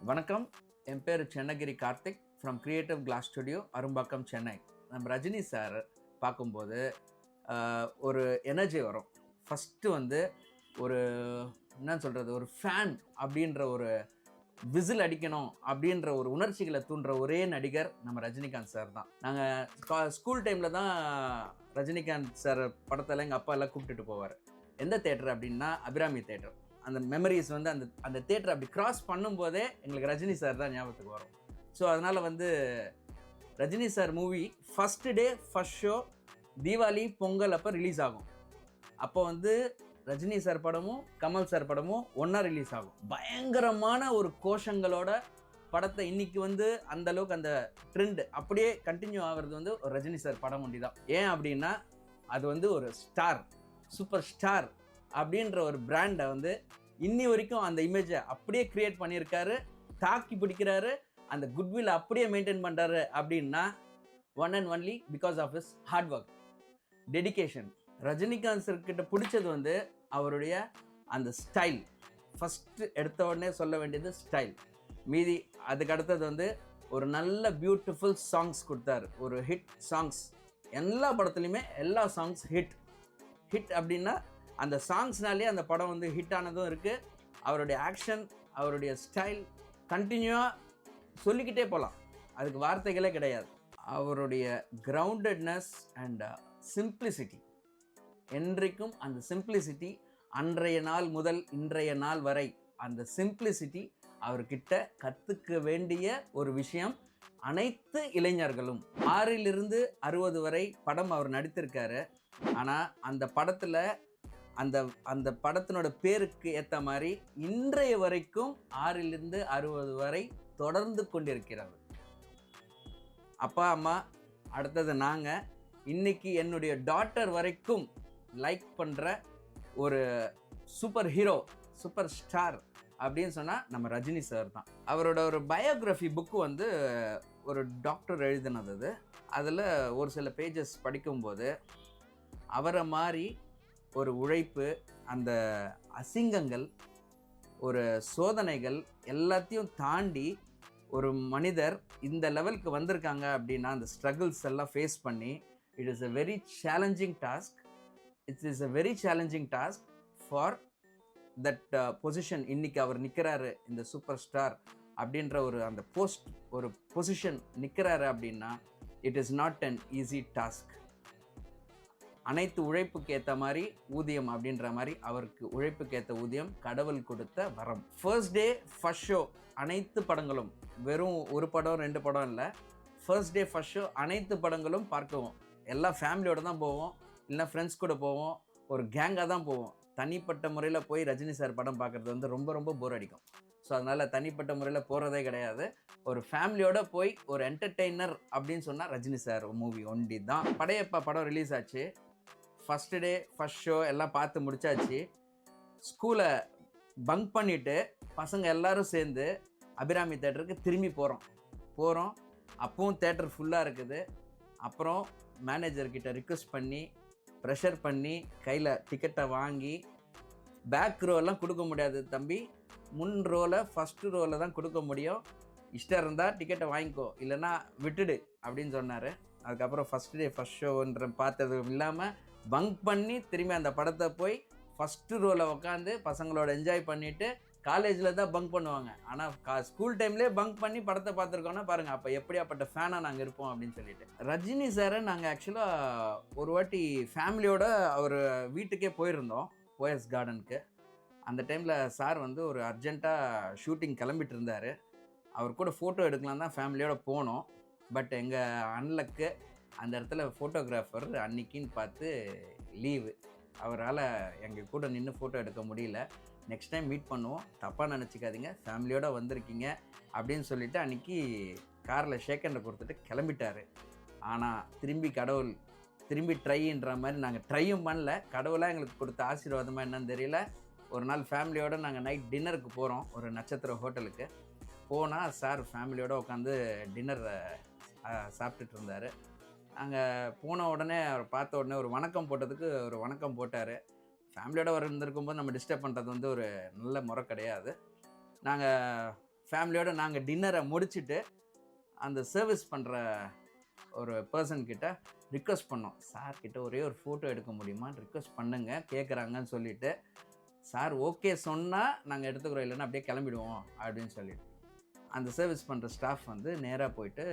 வணக்கம். என் பேர் Chennagiri Karthik from creative glass studio, Arumbakkam, Chennai. நம்ம ரஜினி சார் பார்க்கும்போது ஒரு எனர்ஜி வரும். ஃபஸ்ட்டு வந்து ஒரு என்ன சொல்கிறது, ஒரு ஃபேன் அப்படின்ற ஒரு விசில் அடிக்கணும் அப்படின்ற ஒரு உணர்ச்சிகளை தூண்டுற ஒரே நடிகர் நம்ம ரஜினிகாந்த் சார் தான். நாங்கள் ஸ்கூல் டைமில் தான் ரஜினிகாந்த் சார் படத்தில் எங்கள் அப்பா எல்லாம் கூப்பிட்டுட்டு போவார். எந்த தேட்டர் அப்படின்னா அபிராமி தேட்டர். அந்த மெமரிஸ் வந்து அந்த அந்த தேட்டர் அப்படி கிராஸ் பண்ணும்போதே எங்களுக்கு ரஜினி சார் தான் ஞாபகத்துக்கு வரும். ஸோ அதனால் வந்து Rajini sir movie first day first show Deepavali Pongal அப்போ ரிலீஸ் ஆகும். அப்போ வந்து ரஜினி சார் படமும் கமல் சார் படமும் ஒன்றா ரிலீஸ் ஆகும். பயங்கரமான ஒரு கோஷங்களோட படத்தை இன்னைக்கு வந்து அந்த அளவுக்கு அந்த ட்ரெண்ட் அப்படியே கண்டினியூ ஆகிறது வந்து ஒரு ரஜினி சார் படம் ஒண்டி தான். ஏன் அப்படின்னா அது வந்து ஒரு ஸ்டார், சூப்பர் ஸ்டார் அப்படின்ற ஒரு பிராண்டை வந்து இன்னி வரைக்கும் அந்த இமேஜை அப்படியே கிரியேட் பண்ணியிருக்காரு, தாக்கி பிடிக்கிறாரு, அந்த குட்வில் அப்படியே மெயின்டைன் பண்ணுறாரு. அப்படின்னா one and only because of his hard work, dedication. Rajinikanth சார்கிட்ட பிடிச்சது வந்து அவருடைய அந்த ஸ்டைல். ஃபஸ்ட்டு எடுத்த உடனே சொல்ல வேண்டியது ஸ்டைல். மீதி அதுக்கு அடுத்தது வந்து ஒரு நல்ல பியூட்டிஃபுல் சாங்ஸ் கொடுத்தாரு, ஒரு ஹிட் சாங்ஸ். எல்லா படத்துலையுமே எல்லா சாங்ஸ் ஹிட். ஹிட் அப்படின்னா அந்த சாங்ஸ்னாலே அந்த படம் வந்து ஹிட் ஆனதும் இருக்குது. அவருடைய ஆக்ஷன், அவருடைய ஸ்டைல் கண்டினியூவாக சொல்லிக்கிட்டே போகலாம், அதுக்கு வார்த்தைகளே கிடையாது. அவருடைய கிரவுண்டட்னஸ் அண்ட் சிம்பிளிசிட்டி, என்றைக்கும் அந்த சிம்பிளிசிட்டி, அன்றைய நாள் முதல் இன்றைய நாள் வரை அந்த சிம்பிளிசிட்டி அவர்கிட்ட கற்றுக்க வேண்டிய ஒரு விஷயம். அனைத்து இளைஞர்களும் 6 to 60 வரை படம் அவர் நடித்திருக்காரு. ஆனால் அந்த படத்தில் அந்த படத்தினோட பேருக்கு ஏற்ற மாதிரி இன்றைய வரைக்கும் 6 to 60 வரை தொடர்ந்து கொண்டிருக்கிறது. அப்பா அம்மா, அடுத்தது நாங்கள், இன்னைக்கு என்னுடைய டாட்டர் வரைக்கும் லைக் பண்ணுற ஒரு சூப்பர் ஹீரோ, சூப்பர் ஸ்டார் அப்படின்னு சொன்னால் நம்ம ரஜினி சார் தான். அவரோட ஒரு பயோகிராஃபி புக்கு வந்து ஒரு டாக்டர் எழுதினது. அதில் ஒரு சில பேஜஸ் படிக்கும்போது அவரை மாதிரி ஒரு உழைப்பு, அந்த அசிங்கங்கள், ஒரு சோதனைகள் எல்லாத்தையும் தாண்டி ஒரு மனிதர் இந்த லெவலுக்கு வந்திருக்காங்க அப்படின்னா அந்த ஸ்ட்ரகிள்ஸ் எல்லாம் ஃபேஸ் பண்ணி it is a very challenging task. It's is a very challenging task for that position. இன்னைக்கு அவர் நிற்கிறாரு இந்த சூப்பர் ஸ்டார் அப்படின்ற அந்த ஒரு பொசிஷன் நிற்கிறாரு அப்படின்னா it is not an easy task. அனைத்து உழைப்புக்கு ஏற்ற மாதிரி ஊதியம் அப்படின்ற மாதிரி அவருக்கு உழைப்புக்கு ஏற்ற ஊதியம் கடவுள் கொடுத்த வரம். ஃபர்ஸ்ட் டே ஃபர்ஸ்ட் ஷோ அனைத்து படங்களும், வெறும் ஒரு படம் 2 படம் இல்லை, ஃபர்ஸ்ட் டே ஃபர்ஸ்ட் ஷோ அனைத்து படங்களும் பார்க்குவோம். எல்லாம் ஃபேமிலியோடு தான் போவோம், இல்லைனா ஃப்ரெண்ட்ஸ் கூட போவோம், ஒரு கேங்காக தான் போவோம். தனிப்பட்ட முறையில் போய் ரஜினி சார் படம் பார்க்குறது வந்து ரொம்ப ரொம்ப போர் அடிக்கும். ஸோ அதனால் தனிப்பட்ட முறையில் போகிறதே கிடையாது. ஒரு ஃபேமிலியோடு போய் ஒரு என்டர்டெய்னர் அப்படின்னு சொன்னால் ரஜினி சார் மூவி ஒண்டி தான். படையப்பா படம் ரிலீஸ் ஆச்சு. ஃபஸ்ட்டு டே ஃபஸ்ட் ஷோ எல்லாம் பார்த்து முடிச்சாச்சு. ஸ்கூலை பங்க் பண்ணிவிட்டு பசங்க எல்லோரும் சேர்ந்து அபிராமி தேட்டருக்கு திரும்பி போகிறோம். அப்பவும் தேட்டர் ஃபுல்லாக இருக்குது. அப்புறம் மேனேஜர்கிட்ட ரிக்வெஸ்ட் பண்ணி, ப்ரெஷர் பண்ணி, கையில் டிக்கெட்டை வாங்கி, பேக் ரோலாம் கொடுக்க முடியாது தம்பி, முன் ரோவில் ஃபஸ்ட்டு ரோவில் தான் கொடுக்க முடியும், இஷ்டம் இருந்தால் டிக்கெட்டை வாங்கிக்கோ, இல்லைன்னா விட்டுடு அப்படின்னு சொன்னார். அதுக்கப்புறம் ஃபஸ்ட் டே ஃபஸ்ட் ஷோன்ற பார்த்தது இல்லாமல் பங்க் பண்ணி திரும்பி அந்த படத்தை போய் ஃபஸ்ட்டு ரோவில் உட்காந்து பசங்களோட என்ஜாய் பண்ணிவிட்டு, காலேஜில் தான் பங்க் பண்ணுவாங்க, ஆனால் ஸ்கூல் டைம்லேயே பங்க் பண்ணி படத்தை பார்த்துருக்கோன்னா பாருங்கள் அப்போ எப்படியாப்பட்ட ஃபேனாக நாங்கள் இருப்போம் அப்படின்னு சொல்லிட்டு. ரஜினி சாரை நாங்கள் ஆக்சுவலாக ஒரு வாட்டி ஃபேமிலியோட அவர் வீட்டுக்கே போயிருந்தோம், ஓஎஸ் கார்டனுக்கு. அந்த டைமில் சார் வந்து ஒரு அர்ஜெண்ட்டாக ஷூட்டிங் கிளம்பிட்டு இருந்தார். அவர் கூட ஃபோட்டோ எடுக்கலாம் தான் ஃபேமிலியோடு போனோம். பட் எங்கள் அண்ணலுக்கு அந்த இடத்துல ஃபோட்டோகிராஃபர் அன்னைக்கின்னு பார்த்து லீவு. அவரால் எங்கள் கூட நின்று ஃபோட்டோ எடுக்க முடியல. நெக்ஸ்ட் டைம் மீட் பண்ணுவோம், தப்பாக நினச்சிக்காதீங்க, ஃபேமிலியோடு வந்திருக்கீங்க அப்படின்னு சொல்லிவிட்டு அன்றைக்கி காரில் ஷேக்கண்டை கொடுத்துட்டு கிளம்பிட்டார். ஆனால் திரும்பி ட்ரைன்ற மாதிரி நாங்கள் ட்ரையும் பண்ணல. கடவுளாக எங்களுக்கு கொடுத்த ஆசீர்வாதமாக என்னன்னு தெரியல. ஒரு நாள் ஃபேமிலியோடு நாங்கள் நைட் டின்னருக்கு போகிறோம், ஒரு நட்சத்திர ஹோட்டலுக்கு போனால் சார் ஃபேமிலியோடு உட்காந்து டின்னர் சாப்பிட்டுட்டு இருந்தார். நாங்கள் போன உடனே அவர் பார்த்த உடனே ஒரு வணக்கம் போட்டதுக்கு ஒரு வணக்கம் போட்டார். ஃபேமிலியோடு இருந்திருக்கும்போது நம்ம டிஸ்டர்ப் பண்ணுறது வந்து ஒரு நல்ல முறை கிடையாது. நாங்கள் ஃபேமிலியோடு நாங்கள் டின்னரை முடிச்சுட்டு அந்த சர்வீஸ் பண்ணுற ஒரு பர்சன்கிட்ட ரிக்வெஸ்ட் பண்ணோம், சார்கிட்ட ஒரே ஒரு ஃபோட்டோ எடுக்க முடியுமான்னு ரிக்வெஸ்ட் பண்ணுங்க கேட்குறாங்கன்னு சொல்லிவிட்டு, சார் ஓகே சொன்னால் நாங்கள் எடுத்துக்கிறோம், இல்லைன்னா அப்படியே கிளம்பிடுவோம் அப்படின்னு சொல்லிட்டு அந்த சர்வீஸ் பண்ணுற ஸ்டாஃப் வந்து நேராக போயிட்டு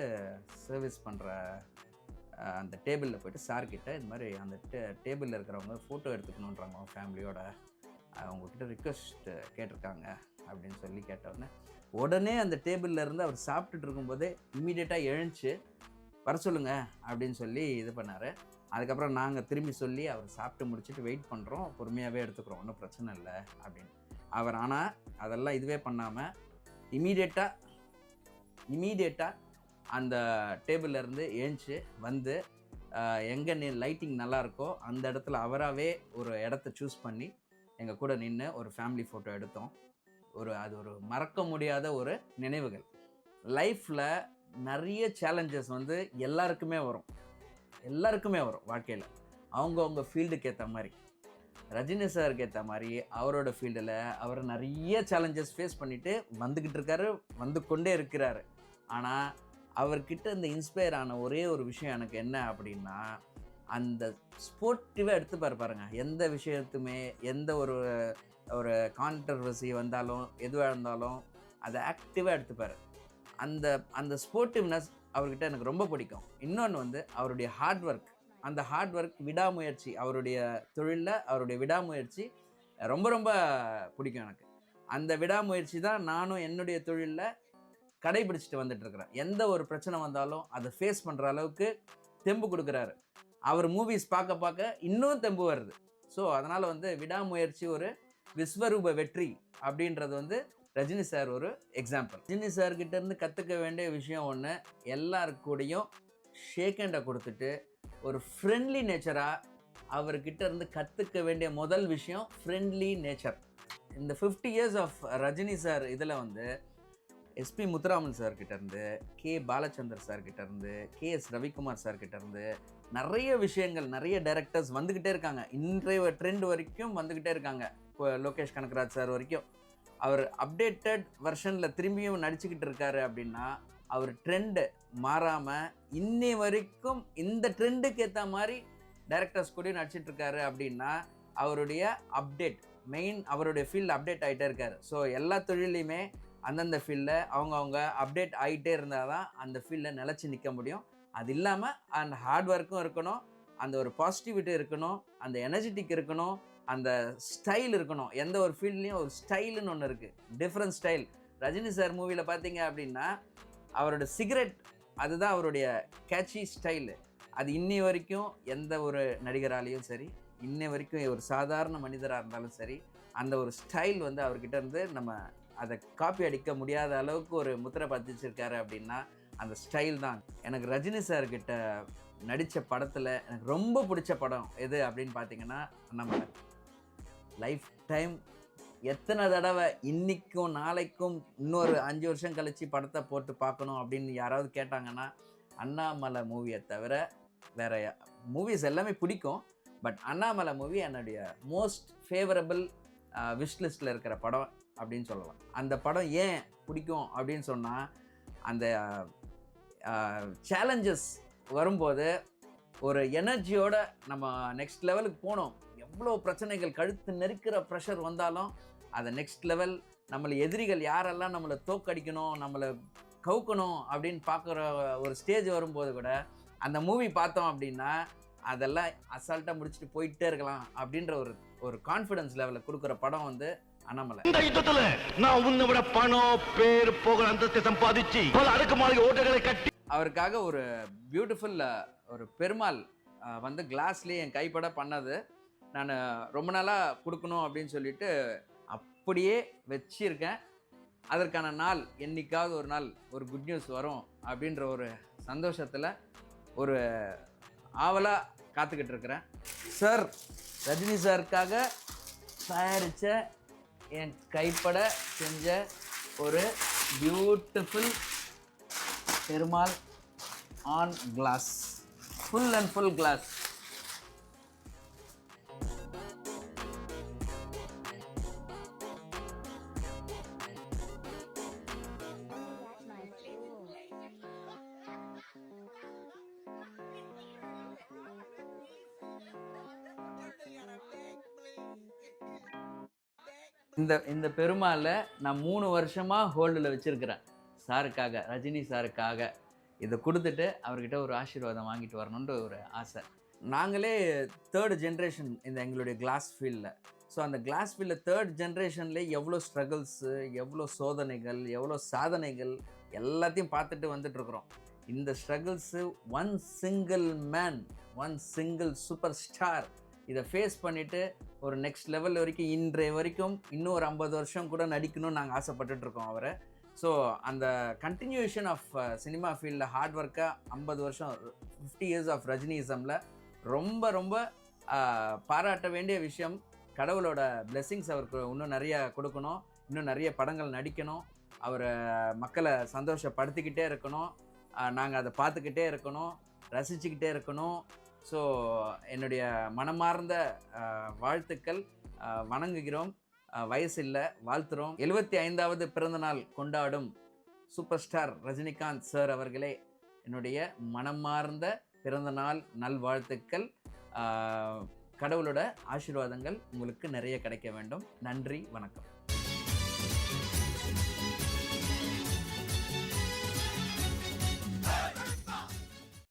சர்வீஸ் பண்ணுற அந்த டேபிளில் போய்ட்டு சார்கிட்ட இது மாதிரி அந்த டேபிளில் இருக்கிறவங்க ஃபோட்டோ எடுத்துக்கணுன்றாங்க அவங்க ஃபேமிலியோட, அவங்கக்கிட்ட ரிக்வெஸ்ட் கேட்டிருக்காங்க அப்படின்னு சொல்லி கேட்டவுடனே உடனே அந்த டேபிளில் இருந்து அவர் சாப்பிட்டுட்டு இருக்கும்போதே இம்மீடியட்டாக எழுந்துச்சு வர சொல்லுங்க அப்படின்னு சொல்லி இது பண்ணார். அதுக்கப்புறம் நாங்கள் திரும்பி சொல்லி அவர் சாப்பிட்டு முடிச்சுட்டு வெயிட் பண்ணுறோம், பொறுமையாகவே எடுத்துக்கிறோம், ஒன்றும் பிரச்சனை இல்லை அப்படின்னு அவர். ஆனால் அதெல்லாம் இதுவே பண்ணாமல் இமீடியட்டாக அந்த டேபிள்லேருந்து எழுந்துச்சு வந்து எங்கே லைட்டிங் நல்லாயிருக்கோ அந்த இடத்துல அவராகவே ஒரு இடத்த சூஸ் பண்ணி எங்கள் கூட நின்று ஒரு ஃபேமிலி ஃபோட்டோ எடுத்தோம். அது ஒரு மறக்க முடியாத ஒரு நினைவுகள். லைஃப்பில் நிறைய சேலஞ்சஸ் வந்து எல்லாருக்குமே வரும் வாழ்க்கையில், அவங்கவுங்க ஃபீல்டுக்கு ஏற்ற மாதிரி. ரஜினி சாருக்கு ஏற்ற மாதிரி அவரோட ஃபீல்டில் அவர் நிறைய சேலஞ்சஸ் ஃபேஸ் பண்ணிவிட்டு வந்துக்கிட்டு இருக்காரு, வந்து கொண்டே இருக்கிறாரு. ஆனால் அவர்கிட்ட இந்த இன்ஸ்பயர் ஆன ஒரே ஒரு விஷயம் எனக்கு என்ன அப்படின்னா, அந்த ஸ்போர்ட்டிவாக எடுத்து பாருங்க. எந்த விஷயத்துமே எந்த ஒரு கான்ட்ரவர்சி வந்தாலும் எதுவாக இருந்தாலும் அதை ஆக்டிவாக எடுத்துப்பார். அந்த ஸ்போர்ட்டிவ்னஸ் அவர்கிட்ட எனக்கு ரொம்ப பிடிக்கும். இன்னொன்று வந்து அவருடைய ஹார்ட் ஒர்க், அந்த ஹார்ட் ஒர்க், விடாமுயற்சி, அவருடைய தொழிலில் அவருடைய விடாமுயற்சி ரொம்ப ரொம்ப பிடிக்கும் எனக்கு. அந்த விடாமுயற்சி தான் நானும் என்னுடைய தொழிலில் கடைபிடிச்சிட்டு வந்துட்டுருக்கிறேன். எந்த ஒரு பிரச்சனை வந்தாலும் அதை ஃபேஸ் பண்ணுற அளவுக்கு தெம்பு கொடுக்குறாரு. அவர் மூவிஸ் பார்க்க இன்னும் தெம்பு வருது. ஸோ அதனால் வந்து விடாமுயற்சி ஒரு விஸ்வரூப வெற்றி அப்படின்றது வந்து ரஜினி சார் ஒரு எக்ஸாம்பிள். ரஜினி சார்கிட்டேருந்து கற்றுக்க வேண்டிய விஷயம் ஒன்று, எல்லாருக்கூடையும் ஷேக் ஹேண்டை கொடுத்துட்டு ஒரு ஃப்ரெண்ட்லி நேச்சராக அவர்கிட்ட இருந்து கற்றுக்க வேண்டிய முதல் விஷயம் ஃப்ரெண்ட்லி நேச்சர். இந்த 50 years ஆஃப் ரஜினி சார் இதில் வந்து எஸ்பி முத்துராமன் சார்கிட்டேருந்து, கே பாலச்சந்தர் சார்கிட்டேருந்து, KS ரவிக்குமார் சார்கிட்டேருந்து நிறைய விஷயங்கள், நிறைய டைரக்டர்ஸ் வந்துக்கிட்டே இருக்காங்க. இன்றைய ட்ரெண்ட் வரைக்கும் வந்துக்கிட்டே இருக்காங்க. இப்போ லோகேஷ் கனகராஜ் சார் வரைக்கும் அவர் அப்டேட்டட் வெர்ஷனில் திரும்பியும் நடிச்சுக்கிட்டு இருக்காரு. அப்படின்னா அவர் ட்ரெண்டு மாறாமல் இன்னி வரைக்கும் இந்த ட்ரெண்டுக்கு ஏற்ற மாதிரி டைரக்டர்ஸ் கூட நடிச்சிட்ருக்காரு. அப்படின்னா அவருடைய அப்டேட் அவருடைய ஃபீல்டு அப்டேட் ஆகிட்டே இருக்காரு. ஸோ எல்லா தொழிலையுமே அந்தந்த ஃபீல்டில் அவங்கவுங்க அப்டேட் ஆகிட்டே இருந்தால் தான் அந்த ஃபீல்டில் நிலச்சி நிற்க முடியும். அது இல்லாமல் அந்த ஹார்ட் ஒர்க்கும் இருக்கணும், அந்த ஒரு பாசிட்டிவிட்டி இருக்கணும், அந்த எனர்ஜெட்டிக் இருக்கணும், அந்த ஸ்டைல் இருக்கணும். எந்த ஒரு ஃபீல்ட்லேயும் ஒரு ஸ்டைலுன்னு ஒன்று இருக்குது, டிஃப்ரெண்ட் ஸ்டைல். ரஜினி சார் மூவியில் பார்த்தீங்க அப்படின்னா அவரோட சிகரெட், அதுதான் அவருடைய கேட்சி ஸ்டைலு. அது இன்னி வரைக்கும் எந்த ஒரு நடிகராலையும் சரி, இன்னி வரைக்கும் ஒரு சாதாரண மனிதராக இருந்தாலும் சரி, அந்த ஒரு ஸ்டைல் வந்து அவர்கிட்ட இருந்து நம்ம அதை காப்பி அடிக்க முடியாத அளவுக்கு ஒரு முத்திரை பதிச்சிருக்காரு. அப்படின்னா அந்த ஸ்டைல் தான். எனக்கு ரஜினி சார்கிட்ட நடித்த படத்தில் எனக்கு ரொம்ப பிடிச்ச படம் எது அப்படின்னு பார்த்தீங்கன்னா அண்ணாமலை. லைஃப் டைம் எத்தனை தடவை இன்றைக்கும் நாளைக்கும் இன்னொரு 5 வருஷம் கழித்து படத்தை போட்டு பார்க்கணும் அப்படின்னு யாராவது கேட்டாங்கன்னா அண்ணாமலை மூவியை தவிர வேறு மூவிஸ் எல்லாமே பிடிக்கும். பட் அண்ணாமலை மூவி என்னுடைய மோஸ்ட் ஃபேவரபிள் விஷ்லிஸ்ட்டில் இருக்கிற படம் அப்படின்னு சொல்லலாம். அந்த படம் ஏன் பிடிக்கும் அப்படின்னு சொன்னால், அந்த சேலஞ்சஸ் வரும்போது ஒரு எனர்ஜியோட நம்ம நெக்ஸ்ட் லெவலுக்கு போகணும். எவ்வளோ பிரச்சனைகள், கழுத்து நெருக்கிற ப்ரெஷர் வந்தாலும் அதை நெக்ஸ்ட் லெவல், நம்மளை எதிரிகள் யாரெல்லாம் நம்மளை தோக்கடிக்கணும், நம்மளை கவுக்கணும் அப்படின்னு பார்க்குற ஒரு ஸ்டேஜ் வரும்போது கூட அந்த மூவி பார்த்தோம் அப்படின்னா அதெல்லாம் அசால்ட்டாக முடிச்சுட்டு போயிட்டே இருக்கலாம் அப்படின்ற ஒரு கான்ஃபிடன்ஸ் லெவலில் கொடுக்குற படம் வந்து அண்ணாமலை. இந்த யுத்தத்துல நான் உன்னை விட பணம், பேர், புகழ், அந்தஸ்தை சம்பாதிச்சு பல அடுக்குமாளிகை ஓட்டைகளை கட்டி அவருக்காக ஒரு பியூட்டிஃபுல் ஒரு பெருமாள் வந்து கிளாஸ்லேயே என் கைப்பட பண்ணது நான் ரொம்ப நாளாக கொடுக்கணும் அப்படின்னு சொல்லிட்டு அப்படியே வச்சிருக்கேன். அதற்கான நாள் என்னைக்காவது ஒரு நாள் ஒரு குட் நியூஸ் வரும் அப்படின்ற ஒரு சந்தோஷத்தில் ஒரு ஆவலாக காத்துக்கிட்டு இருக்கிறேன். சார், ரஜினி சாருக்காக தயாரித்த என் கைப்பட செஞ்ச ஒரு beautiful Perumal on glass, full and full glass. இந்த இந்த பெருமாளை நான் 3 வருஷமா ஹோல்டில் வச்சிருக்கிறேன். சாருக்காக, ரஜினி சாருக்காக. இதை கொடுத்துட்டு அவர்கிட்ட ஒரு ஆசீர்வாதம் வாங்கிட்டு வரணுன்ற ஒரு ஆசை. நாங்களே 3rd ஜென்ரேஷன் இந்த எங்களுடைய கிளாஸ் ஃபீல்டில். ஸோ அந்த கிளாஸ் ஃபீல்டில் 3rd ஜென்ரேஷன்லேயே எவ்வளோ ஸ்ட்ரகிள்ஸு, எவ்வளோ சோதனைகள், எவ்வளோ சாதனைகள் எல்லாத்தையும் பார்த்துட்டு வந்துட்டுருக்குறோம். இந்த struggles one single man, one single super star இதை ஃபேஸ் பண்ணிவிட்டு ஒரு நெக்ஸ்ட் லெவல் வரைக்கும் இன்றைய வரைக்கும் இன்னும் ஒரு 50 வருஷம் கூட நடிக்கணும்னு நாங்கள் ஆசைப்பட்டுட்ருக்கோம் அவரை. ஸோ அந்த கண்டினியூஷன் ஆஃப் சினிமா ஃபீல்டில் ஹார்ட் ஒர்க்காக 50 வருஷம் 50 இயர்ஸ் ஆஃப் ரஜினிசமில் ரொம்ப ரொம்ப பாராட்ட வேண்டிய விஷயம். கடவுளோட பிளெஸ்ஸிங்ஸ் அவருக்கு இன்னும் நிறைய கொடுக்கணும், இன்னும் நிறைய படங்கள் நடிக்கணும், அவரை மக்களை சந்தோஷப்படுத்திக்கிட்டே இருக்கணும், நாங்கள் அதை பார்த்துக்கிட்டே இருக்கணும், ரசிச்சுக்கிட்டே இருக்கணும். ஸோ என்னுடைய மனமார்ந்த வாழ்த்துக்கள். வணங்குகிறோம். வயசு இல்லை, வாழ்த்துறோம். 75வது பிறந்தநாள் கொண்டாடும் சூப்பர் ஸ்டார் ரஜினிகாந்த் சார் அவர்களே, என்னுடைய மனமார்ந்த பிறந்தநாள் நல்வாழ்த்துக்கள். கடவுளோட ஆசீர்வாதங்கள் உங்களுக்கு நிறைய கிடைக்க வேண்டும். நன்றி, வணக்கம்.